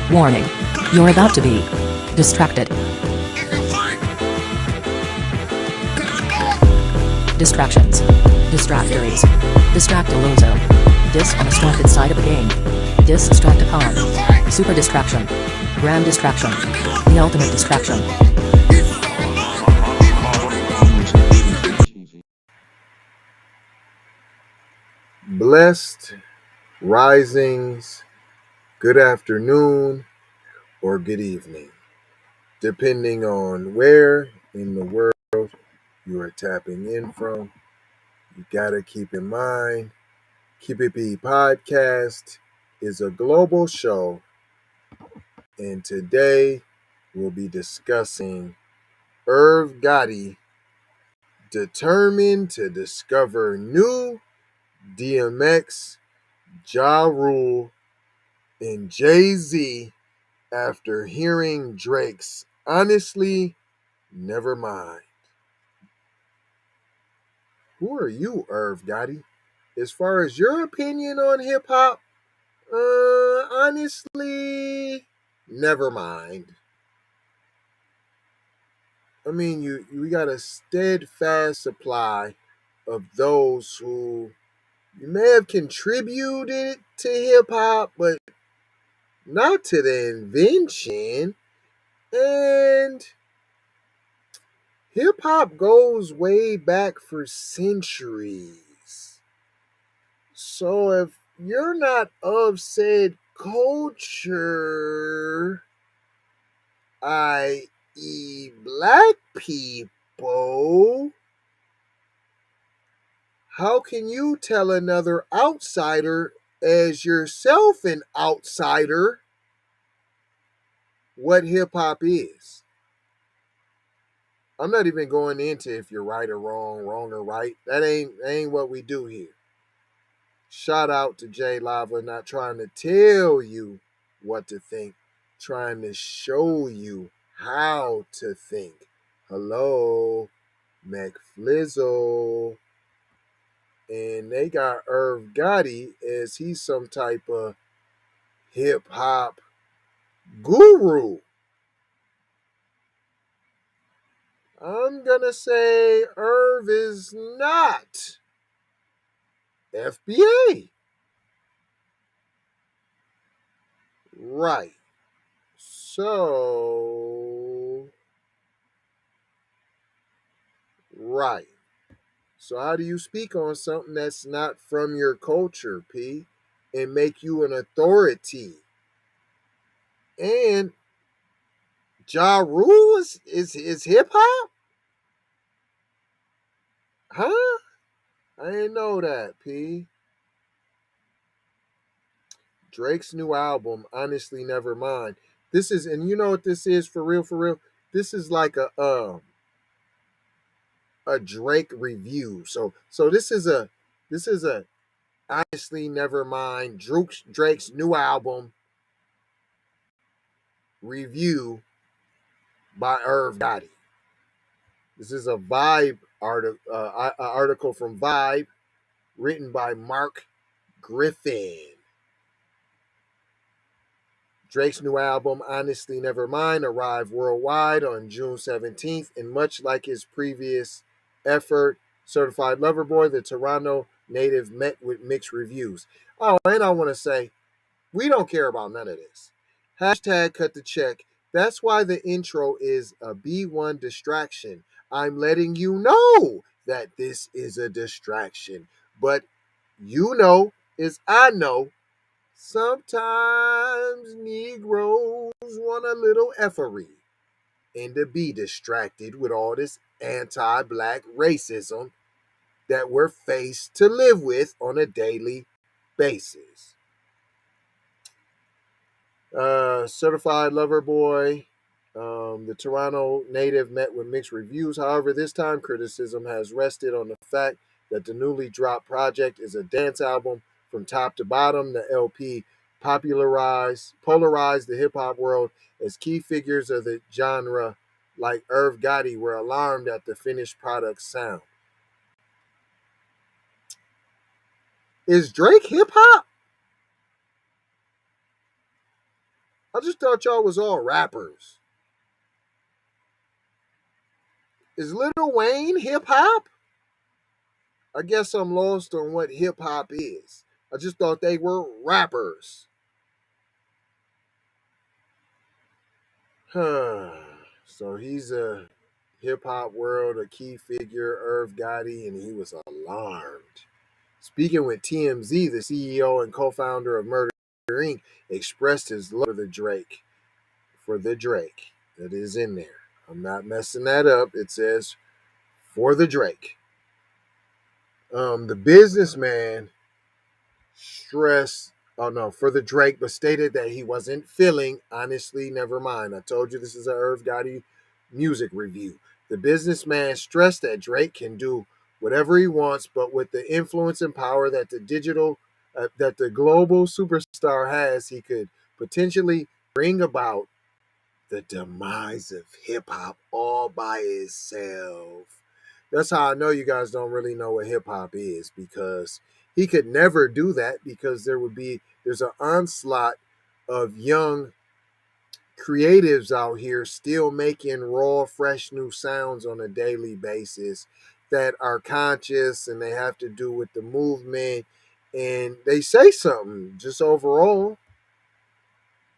Warning. You're about to be distracted. Distractions. Distractories. Distractiloso. Dis on the distracted side of the game. Distracticon. Super distraction. Grand distraction. The ultimate distraction. Blessed risings, good afternoon, or good evening, depending on where in the world you are tapping in from. You gotta keep in mind, Keep It Be Podcast is a global show, and today we'll be discussing Irv Gotti determined to discover new DMX, Ja Rule, and Jay-Z after hearing Drake's Honestly, Nevermind. Who are you, Irv Gotti? As far as your opinion on hip hop, honestly, never mind. I mean, we got a steadfast supply of those who you may have contributed to hip hop, but not to the invention. And hip hop goes way back for centuries. So if you're not of said culture, i.e., black people, how can you tell another outsider, as yourself an outsider, what hip hop is? I'm not even going into if you're right or wrong or right. That ain't what we do here. Shout out to Jay Lava, not trying to tell you what to think, trying to show you how to think. Hello, McFlizzle. And they got Irv Gotti as he's some type of hip hop guru. I'm gonna say Irv is not FBA. Right. So, right. So how do you speak on something that's not from your culture, P, and make you an authority? And Ja Rule is hip hop? Huh? I didn't know that, P. Drake's new album, Honestly Nevermind. This is, and you know what this is for real, for real? This is like a Drake review. So this is a Honestly Nevermind Drake's new album review by Irv Gotti. This is a Vibe article from Vibe written by Mark Griffin. Drake's new album, Honestly Nevermind, arrived worldwide on June 17th, and much like his previous effort, Certified Lover Boy, the Toronto native met with mixed reviews. Oh, and I want to say, we don't care about none of this. Hashtag cut the check. That's why the intro is a B1 distraction. I'm letting you know that this is a distraction. But you know, as I know, sometimes Negroes want a little effery and to be distracted with all this anti-black racism that we're faced to live with on a daily basis. Certified Lover Boy, the Toronto native met with mixed reviews. However, this time criticism has rested on the fact that the newly dropped project is a dance album from top to bottom. The LP polarized the hip hop world as key figures of the genre, like Irv Gotti, were alarmed at the finished product sound. Is Drake hip hop? I just thought y'all was all rappers. Is Lil Wayne hip-hop? I guess I'm lost on what hip-hop is. I just thought they were rappers. So he's a hip-hop world, a key figure, Irv Gotti, and he was alarmed. Speaking with TMZ, the CEO and co-founder of Murder Inc. expressed his love for the Drake that is in there. I'm not messing that up. It says for the Drake. The businessman stressed, for the Drake, but stated that he wasn't feeling Honestly Nevermind. I told you this is an Irv Gotti music review. The businessman stressed that Drake can do whatever he wants, but with the influence and power that the global superstar has, he could potentially bring about the demise of hip-hop all by itself. That's how I know you guys don't really know what hip-hop is, because he could never do that, because there's an onslaught of young creatives out here still making raw, fresh new sounds on a daily basis that are conscious, and they have to do with the movement, and they say something just overall.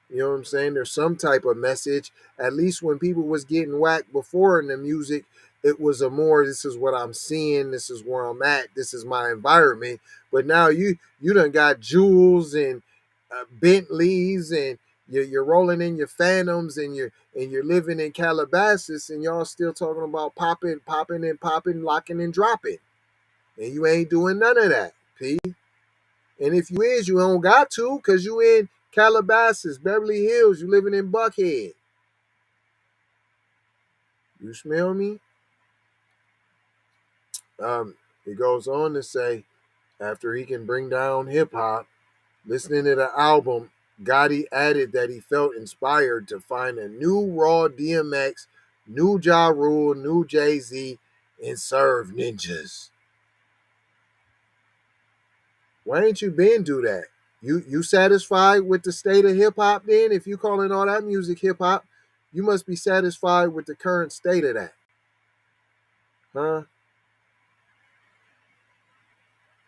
You know what I'm saying? There's some type of message. At least when people was getting whacked before in the music, it was a more, this is what I'm seeing, this is where I'm at, this is my environment. But now you done got jewels and Bentleys, and you're rolling in your Phantoms, and you're living in Calabasas, and y'all still talking about popping, locking and dropping. And you ain't doing none of that, P. And if you is, you don't got to, because you in Calabasas, Beverly Hills, you living in Buckhead. You smell me? It goes on to say, after he can bring down hip-hop, listening to the album, Gotti added that he felt inspired to find a new raw DMX, new Ja Rule, new Jay-Z, and serve ninjas. Why ain't you been do that? You satisfied with the state of hip-hop then? If you calling all that music hip-hop, you must be satisfied with the current state of that. Huh?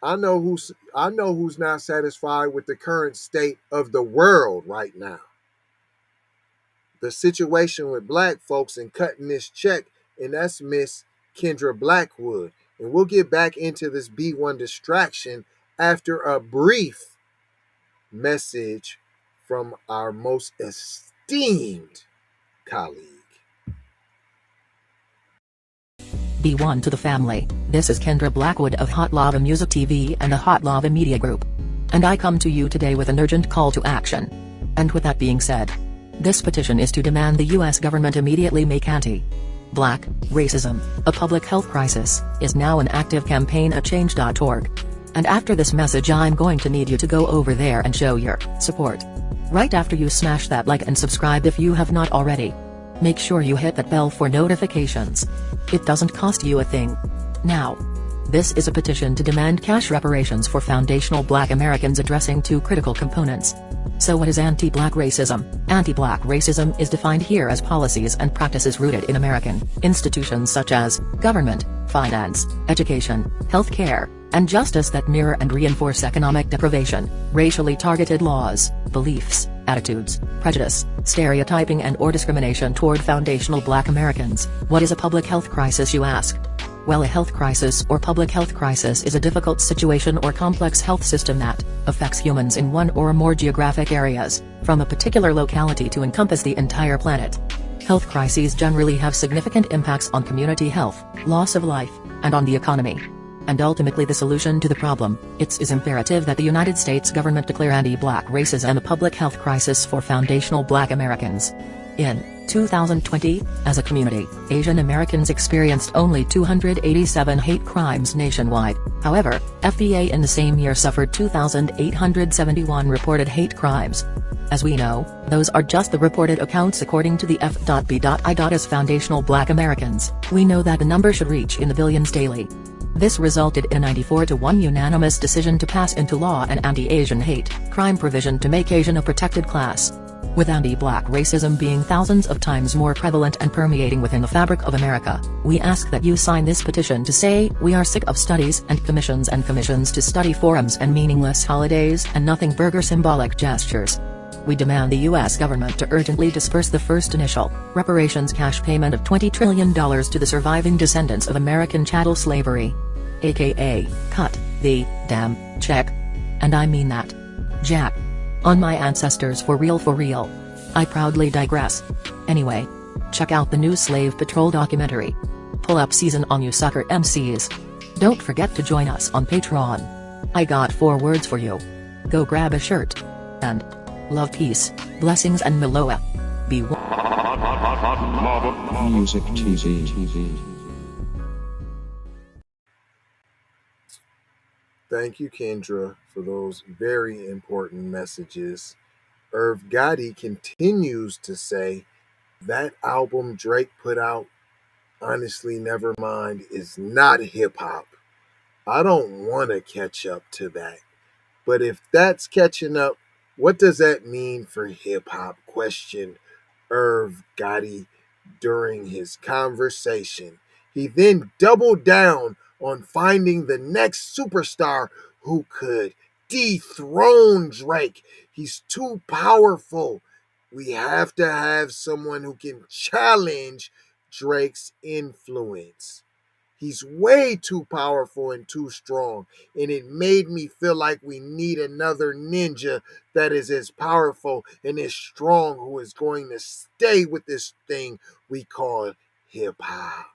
I know who's not satisfied with the current state of the world right now. The situation with black folks and cutting this check, and that's Miss Kendra Blackwood. And we'll get back into this B1 distraction after a brief message from our most esteemed colleague. B1 to the family. This is Kendra Blackwood of Hot Lava Music TV and the Hot Lava Media Group. And I come to you today with an urgent call to action. And with that being said, this petition is to demand the US government immediately make anti-black racism a public health crisis is now an active campaign at change.org. And after this message, I'm going to need you to go over there and show your support. Right after you smash that like and subscribe if you have not already. Make sure you hit that bell for notifications. It doesn't cost you a thing. Now, this is a petition to demand cash reparations for foundational Black Americans addressing two critical components. So what is anti-Black racism? Anti-Black racism is defined here as policies and practices rooted in American institutions such as government, finance, education, healthcare, and justice that mirror and reinforce economic deprivation, racially targeted laws, beliefs, attitudes, prejudice, stereotyping and/or discrimination toward foundational Black Americans. What is a public health crisis, you ask? Well, a health crisis or public health crisis is a difficult situation or complex health system that affects humans in one or more geographic areas, from a particular locality to encompass the entire planet. Health crises generally have significant impacts on community health, loss of life, and on the economy. And ultimately the solution to the problem, it is imperative that the United States government declare anti-Black racism a public health crisis for foundational Black Americans. In 2020, as a community, Asian Americans experienced only 287 hate crimes nationwide. However, FBA in the same year suffered 2,871 reported hate crimes. As we know, those are just the reported accounts according to the F.B.I. As foundational Black Americans, we know that the number should reach in the billions daily. This resulted in a 94-1 unanimous decision to pass into law an anti-Asian hate crime provision to make Asian a protected class. With anti-black racism being thousands of times more prevalent and permeating within the fabric of America, we ask that you sign this petition to say we are sick of studies and commissions to study forums and meaningless holidays and nothing burger symbolic gestures. We demand the U.S. government to urgently disperse the first initial reparations cash payment of $20 trillion to the surviving descendants of American chattel slavery. AKA, cut the damn check. And I mean that. Jack. On my ancestors for real for real. I proudly digress. Anyway. Check out the new Slave Patrol documentary. Pull up season on you sucker MCs. Don't forget to join us on Patreon. I got 4 words for you. Go grab a shirt. And love, peace, blessings and Miloa. Be Music TV. Thank you, Kendra, for those very important messages. Irv Gotti continues to say that album Drake put out, Honestly Nevermind, is not hip-hop. I don't want to catch up to that. But if that's catching up, what does that mean for hip-hop? Questioned Irv Gotti during his conversation. He then doubled down on finding the next superstar who could dethrone Drake. He's too powerful. We have to have someone who can challenge Drake's influence. He's way too powerful and too strong, and it made me feel like we need another ninja that is as powerful and as strong who is going to stay with this thing we call hip-hop.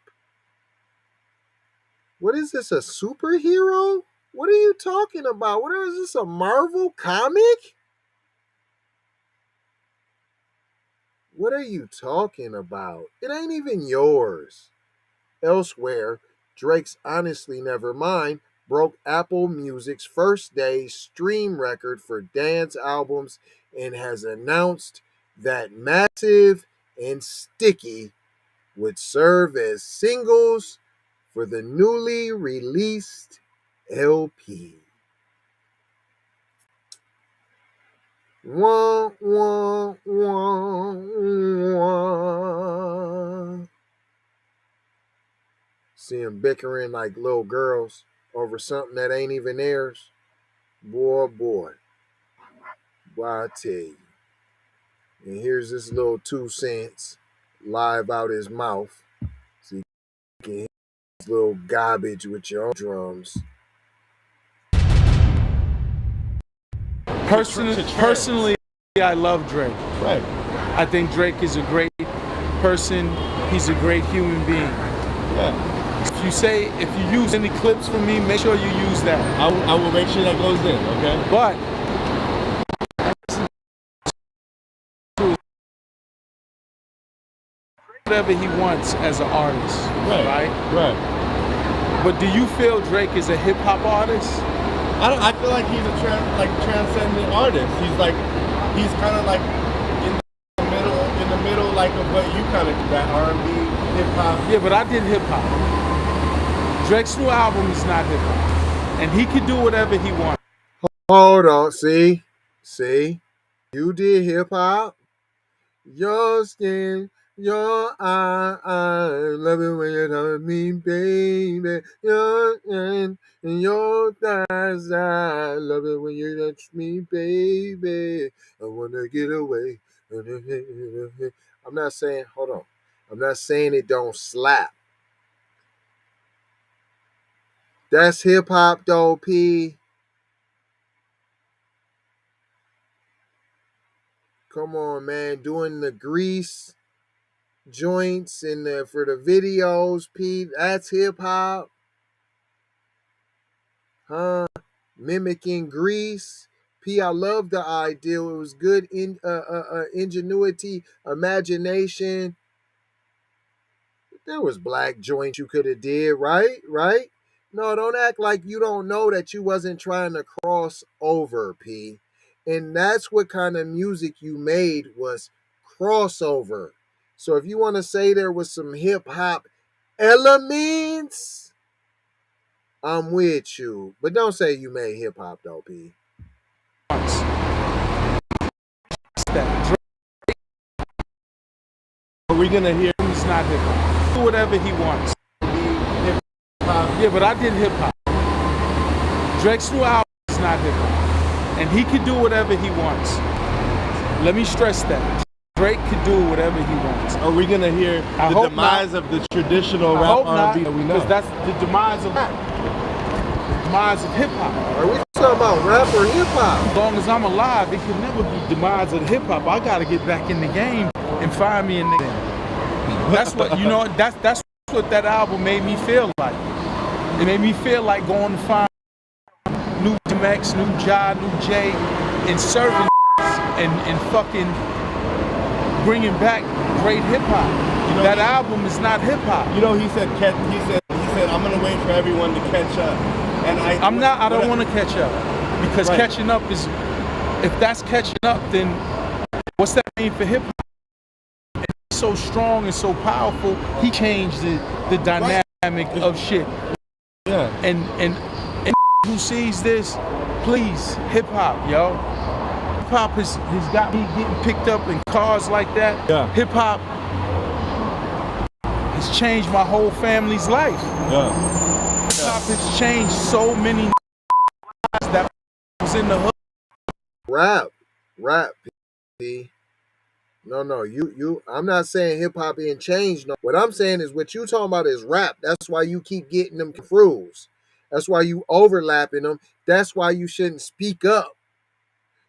What is this, a superhero? What are you talking about? What is this, a Marvel comic? What are you talking about? It ain't even yours. Elsewhere, Drake's Honestly Nevermind broke Apple Music's first day stream record for dance albums and has announced that Massive and Sticky would serve as singles for the newly released LP. Wah, wah, wah, wah. See them bickering like little girls over something that ain't even theirs. Boy. Boy, I tell you. And here's this little 2 cents live out his mouth. So you can hear this little garbage with your own drums. Personally, I love Drake. Right. I think Drake is a great person. He's a great human being. Yeah. If you use any clips from me, make sure you use that. I will make sure that goes in, okay? But whatever he wants as an artist, right? Right. But do you feel Drake is a hip hop artist? I feel like he's a transcendent artist. He's kind of like in the middle, like of what you kind of do, that R&B, hip hop. Yeah, but I did hip hop. Drake's new album is not hip hop, and he can do whatever he wants. Hold on, see, you did hip hop. Your skin, your eye, love it when you love me, baby. Your hand and your thighs, I love it when you touch me, baby. I wanna get away. I'm not saying, hold on. I'm not saying it don't slap. That's hip hop though, P. Come on, man. Doing the grease joints for the videos, P. That's hip hop. Huh? Mimicking grease. P, I love the idea. It was good ingenuity, imagination. There was black joints you could have did, right? No, don't act like you don't know that you wasn't trying to cross over, P. And that's what kind of music you made, was crossover. So if you want to say there was some hip hop elements, I'm with you. But don't say you made hip hop though, P. That Are we gonna hear It's not hip hop. Do whatever he wants. hip hop? Yeah, but I did hip hop. Drake's new album is not hip hop, and he can do whatever he wants. Let me stress that. Drake can do whatever he wants. Are we gonna hear I the hope demise not. of the traditional I rap hope not, R&B that we know? because that's the demise of rap. The demise of hip hop. Are we talking about rap or hip hop? As long as I'm alive, it can never be demise of hip hop. I gotta get back in the game and find me a nigga. That's what That's what that album made me feel like. It made me feel like going to find new DMX, new Ja, new Jay, and serving and fucking bringing back great hip hop. That album is not hip hop. You know, he said I'm gonna wait for everyone to catch up. And I don't want to catch up, because Right. catching up is, if that's catching up, then what's that mean for hip hop? It's so strong and so powerful. He changed the dynamic of shit. Yeah. And who sees this, please, hip hop, yo. Hip hop has got me getting picked up in cars like that. Yeah. Hip hop has changed my whole family's life. Yeah. Hip hop has changed so many lives that was in the hood. Rap, P. No, you. I'm not saying hip hop ain't changed. No, what I'm saying is what you talking about is rap. That's why you keep getting them confused. That's why you overlapping them. That's why you shouldn't speak up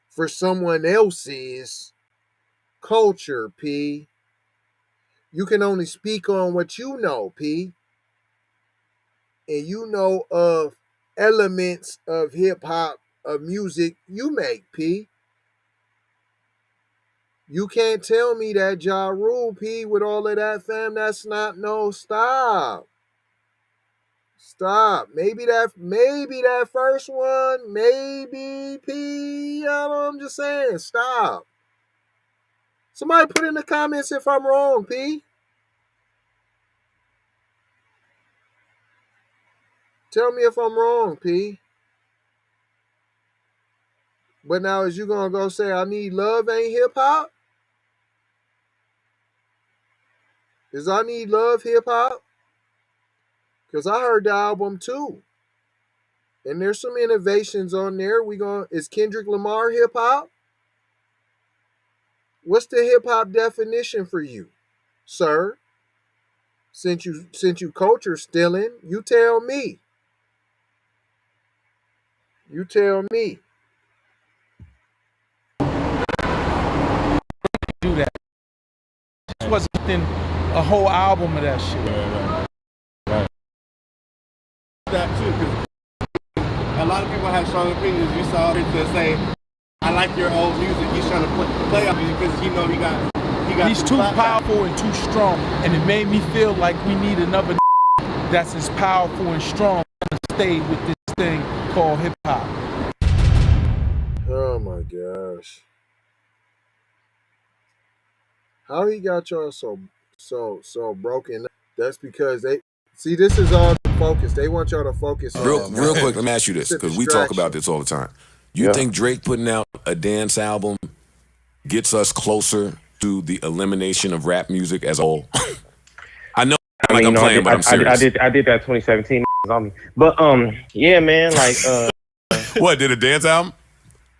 for someone else's culture, P. You can only speak on what you know, P. And you know of elements of hip hop, of music you make, P. You can't tell me that Ja Rule, P, with all of that, fam. That's not, no, stop. Stop. Maybe that first one, maybe, P. You know what I'm just saying? Stop. Somebody put in the comments if I'm wrong, P. Tell me if I'm wrong, P. But now is you gonna go say I Need Love ain't hip hop? Is I Need Love hip hop? Because I heard the album too. And there's some innovations on there. Is Kendrick Lamar hip hop? What's the hip hop definition for you, sir? Since you culture stealing, you tell me. You tell me. Do that. This wasn't a whole album of that shit. Right. That too, because a lot of people have strong opinions. You saw it to say, "I like your old music." He's trying to play on you because he got. He's too powerful and too strong, and it made me feel like we need another that's as powerful and strong to stay with this thing called hip hop. Oh my gosh. How he got y'all so broken up? That's because they see this is all the focus. They want y'all to focus on Real quick, let me ask you this, it's a because we talk distraction. about this all the time. You think Drake putting out a dance album gets us closer to the elimination of rap music as a whole? I know I'm playing, but I'm serious. I did that 2017 on me. But yeah, man, like What, did a dance album?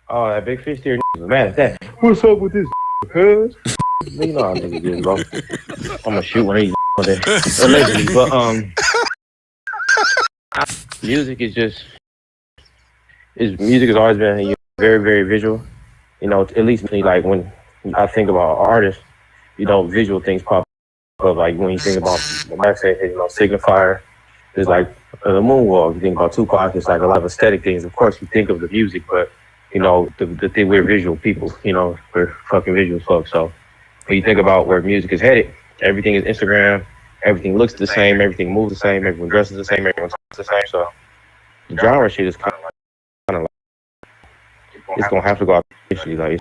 oh, that Big Fish there was mad at that. What's up with this? Cuz you know how niggas is, bro. I'm gonna shoot one of these allegedly, but music has always been very, very visual. You know, at least me, like when I think about artists, visual things pop up. Like when you think about Max said, Signifier, there's like the moonwalk. You think about Tupac, it's like a lot of aesthetic things. Of course, you think of the music, but the thing, we're visual people. We're fucking visual folks. So when you think about where music is headed, everything is Instagram. Everything looks the same. Everything moves the same. Everyone dresses the same. Everyone talks the same. So the genre shit is kind of like it's gonna have to go out eventually. Like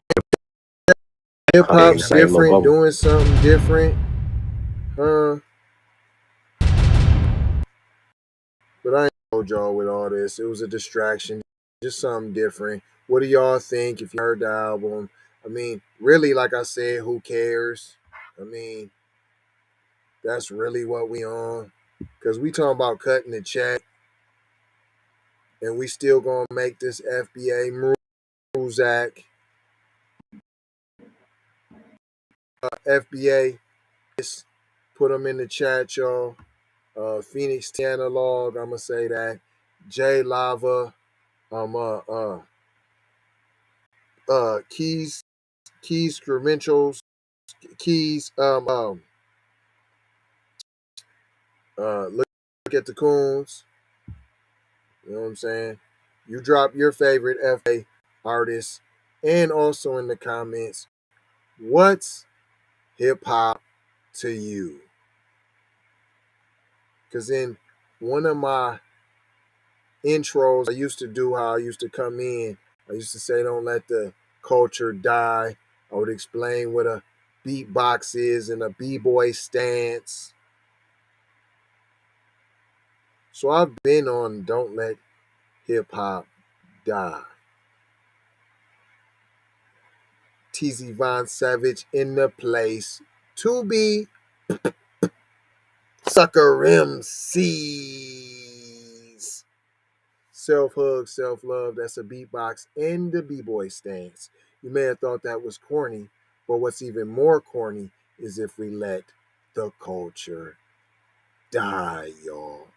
Hip hop's different, doing something different. But I ain't told y'all with all this. It was a distraction, just something different. What do y'all think if you heard the album? I mean, really, like I said, who cares? I mean, That's really what we on. Because we talking about cutting the check. And we still going to make this FBA Muzak. FBA, just put them in the chat, y'all. Phoenix T Analog, I'm going to say that. J Lava. Keys credentials, keys, look at the coons. You know what I'm saying? You drop your favorite FA artist, and also in the comments, what's hip hop to you? Because in one of my intros I used to do, how I used to come in, I used to say, don't let the culture die. I would explain what a beatbox is and a b-boy stance. So I've been on Don't Let Hip Hop Die. TZ Von Savage in the place to be Sucker MCs. Self-hug, self-love, that's a beatbox and the b-boy stance. You may have thought that was corny, but what's even more corny is if we let the culture die, y'all.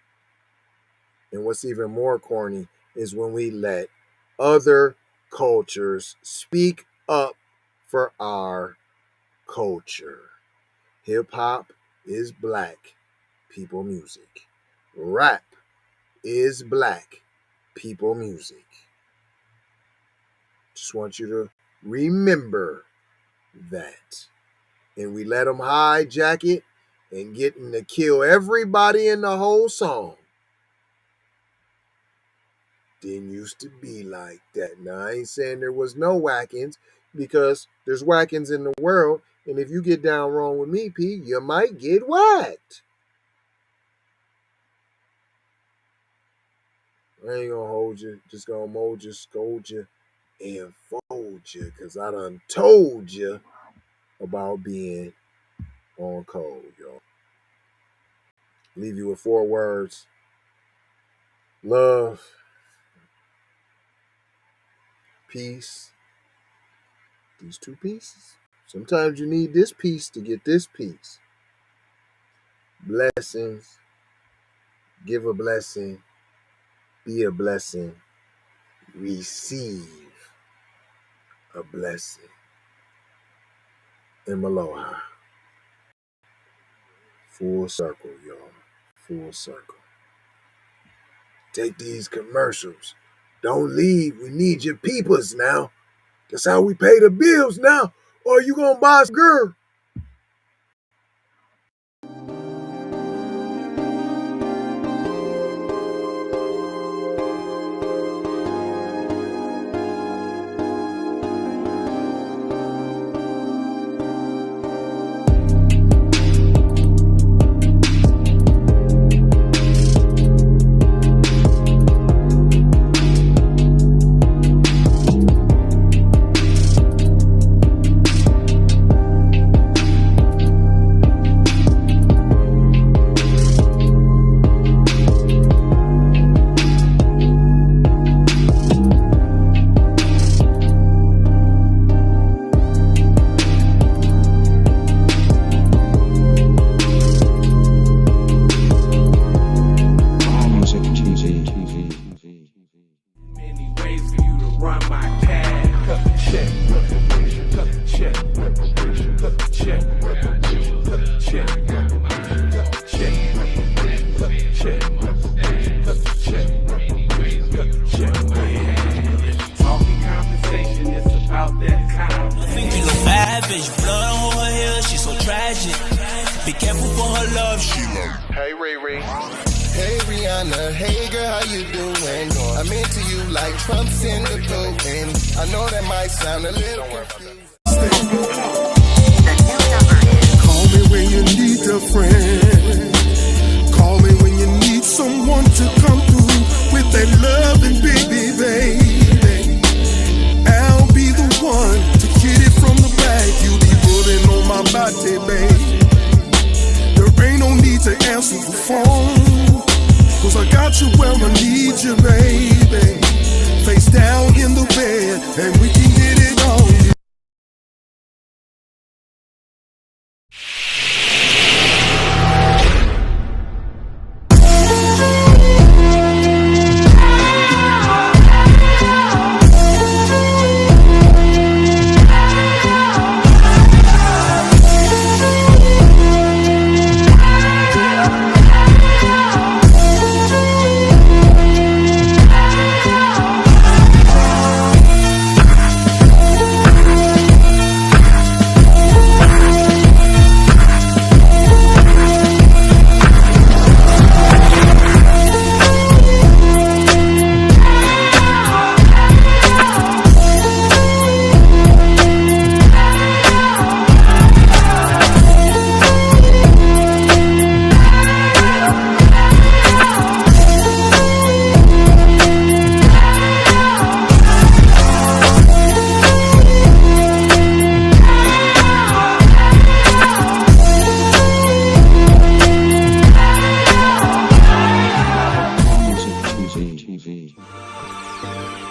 And what's even more corny is when we let other cultures speak up for our culture. Hip-hop is black people music. Rap is black people music. Just want you to remember that. And we let them hijack it and getting to kill everybody in the whole song. Didn't used to be like that. Now, I ain't saying there was no whackings, because there's whackings in the world, and if you get down wrong with me, P, you might get whacked. I ain't gonna hold you, just gonna mold you, scold you, and fold you, because I done told you about being on code, y'all. Leave you with 4 words. Love, peace, these 2 pieces. Sometimes you need this piece to get this piece. Blessings, give a blessing, be a blessing, receive a blessing. And aloha. Full circle, y'all. Full circle. Take these commercials. Don't leave. We need your peepers now. That's how we pay the bills now. Or you gonna buy some girl? Be careful for her love, she love. Hey, Riri. Hey, Rihanna. Hey, girl, how you doing? I'm into you like Trump's in the cocaine. I know that might sound a little confused. Call me when you need a friend. Call me when you need someone to come through with that loving baby, baby. I'll be the one to get it from the back. You be pulling on my body, baby. There ain't no answer the phone. Cause I got you where I need you, baby. Face down in the bed, and we can get it on. TV.